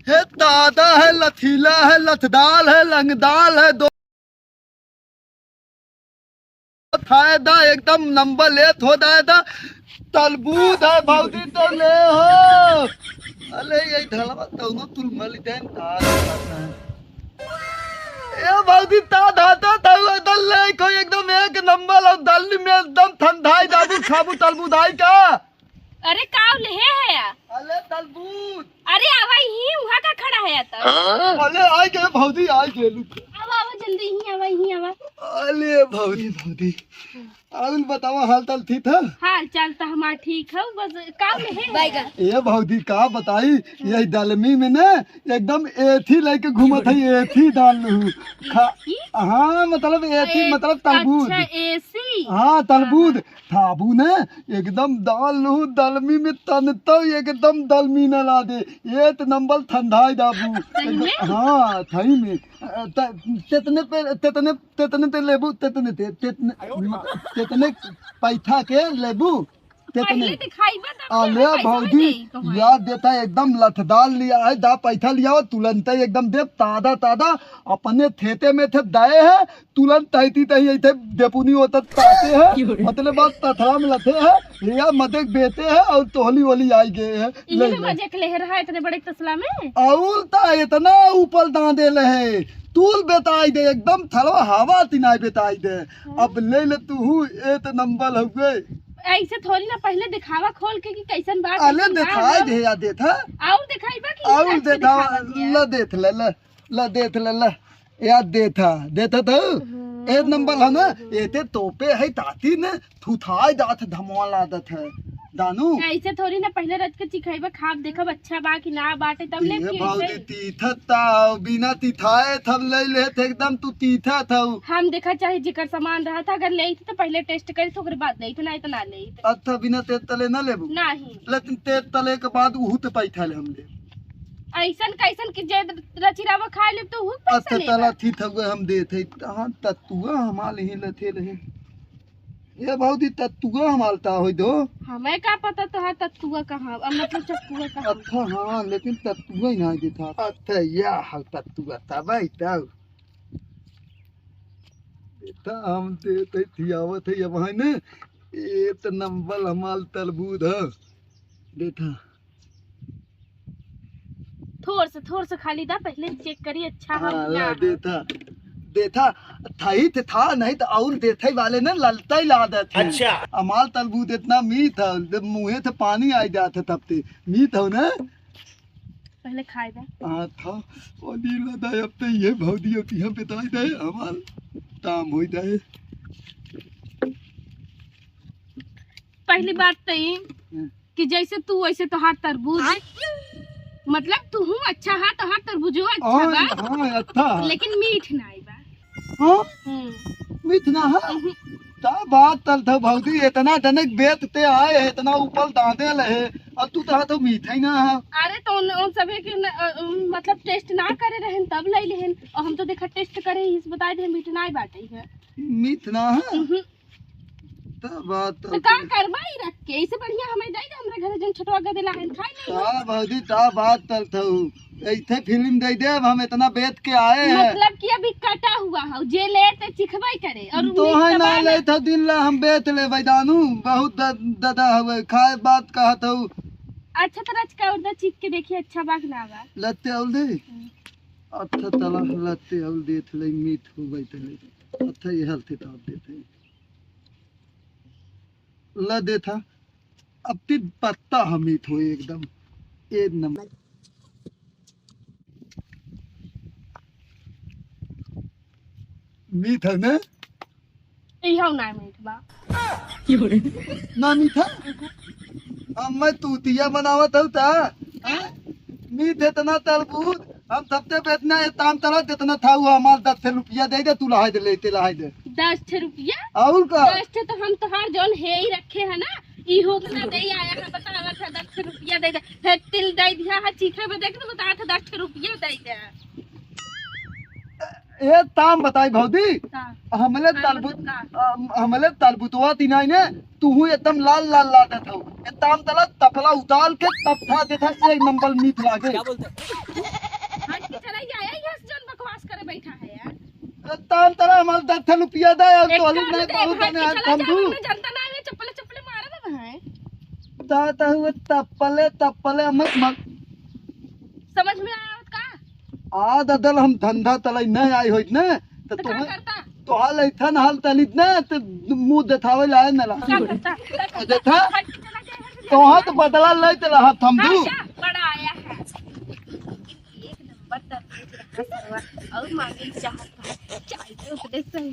है दादा है, लथीला है, लथदाल है, लंगदाल है, दो फायदा एकदम नंबर लेत हो दादा। तलबूत है भौजी तो ले हो। अरे ये ढलवा तो न तुल मल देन ए भौजी ता धाता था दल ले को एकदम एक नंबर और दल में एकदम ठंडाई दाबू खाबू तलबूदाई का। अरे काव ले है या? अरे तलबूत। अरे आवा ही वहां का खड़ा है त। अरे आई के भौजी आई के लू। अब आवा जल्दी ही आवा ही आवा। अरे भौजी भौजी आउल बतावा हाल चाल ठीक है? हाल चाल तो हमार ठीक है, बस काव ले है बैगन। ये भौजी का बताई ये दलमी में ना एकदम एथी लेके घूमत है, एथी डाल लू हाँ मतलब एथी मतलब तरबूज। अच्छा एसी। हाँ तरबूज थाबू ने एकदम डाल लू दलमी में तन तो एकदम दलमी न ला दे एक नंबर ठंडाई दाबू। हाँ थई में तेतने पे तेतने तेतने ते लेबू तेतने ते तेतने पैथा के लेबू तेतने अले भौजी याद देता है एकदम लथदार लिया है दा पैथा लिया हो तुरंत एकदम दे तादा तादा अपने थेते में थे दाए है तुरंत तहती तही थे देपुनी होता ताते है मतलब बात तथा में लथे है या मदे बेते है और तोहली वाली आई गए है ले मजे के ले रहा है इतने बड़े तसला में और ता इतना ऊपर दांदे ले तूल बेताई दे एकदम थलवा हवा तिनाई बेताई दे। अब ले ले तू एक नंबर हो गए ऐसे थोड़ी ना पहले दिखावा खोल के कि कैसन बात। अले दिखाई दे या देथा और दिखाई बा कि और देथा ल देथ ले ल देथ ले ल या देथा देथा तो एक नंबर है ना एते तोपे है ताती ने थुथाई दात धमवाला दत है दानू। ऐसे थोड़ी ना पहले रच के चिखाइबा खाब देखब अच्छा बा कि ना बाटे तब ले ये भौजी तीथता बिना तीथाए थब ले ले एकदम तू तीथा था। हम देखा चाहे जिकर सामान रहा था अगर ले तो पहले टेस्ट करी तो ओकर बाद ले तो ना इतना ले अच्छा बिना तेज तले ना लेबू नहीं लेकिन तेज तले के बाद उहू ते पैठा ले हम ले ऐसन कैसन कि जे रचिरावा खा ले तो उहू अच्छा तला थी थवे हम देथे हां तत्तुआ हमाल ही लथे रहे ये भौजी तत्तुआ हमालता हो दो हमें का पता तो है तत्तुआ कहां मतलब तत्तुआ कहां। अच्छा हां लेकिन तत्तुआ ही ना देता अच्छा या हल तत्तुआ तबाई तब बेटा हम देते थियावत है अब है ने एक नंबर हमाल तरबूज है देखा थोड़ से खाली दा पहले चेक करी अच्छा हम देता देथा थई था नहीं तो और देथे वाले ने ललता ही ला देते। अच्छा अमाल तरबूज इतना मीठ है मुंहे से पानी आ जाते तब ते मीठ हो ना पहले खाए दा हां था और नीला दा अब तो ये भौदी होती है बताई दे हमाल काम हो जाए। पहली बात तो ये कि जैसे तू वैसे तो हाथ तरबूज मतलब तू हूँ अच्छा है तो हाथ तरबूजो अच्छा बा। हां अच्छा लेकिन मीठ नहीं बा। हां मीठ ना है ता बात तल था भौजी इतना जनक बेचते आए इतना ऊपर दांदे रहे और तू तो मीठा ही ना है। अरे तो उन सभी के मतलब टेस्ट ना करे रहन तब ले लेहन और हम तो देखा टेस्ट करे इस बताए दे मीठ ना ही बाटे है मीठ ना है ता बात तो का करबा ही रख के इससे बढ़िया हमें दे दे हमरा घरे जन छोटवा के देला हन खाई नहीं ता भौजी ता बात तल था ऐसे फिल्म दे दे हम इतना बेच के आए हैं मतलब कि अभी कटा हुआ है जे ले ते चिखबई करे और तो है ना ले था दिन ला हम बेच ले बैदानू बहुत दादा हवे खाए बात कहा था। अच्छा तरह का उधर चिक के देखिए अच्छा बाग ना बा लत्ते औल दे अच्छा तला लत्ते औल देत ले मीठ हो गई तले अच्छा ये हलते ता देते ला दे था अब ती पत्ता हम मीठ हो एकदम एक नंबर मीठ है ना इहो ना मीठ बा ना मीठा हम मैं तूतिया बनावत हूँ ता मीठ इतना तरबूज हम सबसे बेचना है ताम तरह जितना था वो हमारे 10 रुपया दे दे तू लहाई दे लेते लहाई दे 10 रुपया और का 10 तो हम तोहार जौन है ही रखे है ना इहो ना दे आया है बतावा था 10 रुपया दे दे फिर तिल दे दिया है चीखे में देख तो बता था 10 रुपया दे दे ए ताम बताई भौजी हमले तरबूतवा तिनाई ने तू एकदम लाल लाल ला देता हूँ ताम तला तपला उतार के तब था देता एक नंबर मीठ लागे। तान तरह हमारे 10 रुपया दे और एक तोली काम नहीं दे, बहुत भाई, ने आज चला हम जा, दू हमें जनता ना आवे, चप्पल चप्पल मारे ना है। ता हुए तप्पले मत मत समझ में आया का? आ ददल हम धंधा तलाई नहीं आई होइत ना तो तो क्या तुम्हें करता? तो हाल ऐठन हाल तलित ना तो मुंह देखावे लाए ना ला क्या करता? क्या करता? देखा हट, चला जा, हट, तो हाथ बदला लेते रहा हम दू अच्छा, बड़ा आया है एक नंबर तरबूज रखा सरवा और मांगे चाहत चाहिए उपदेश सही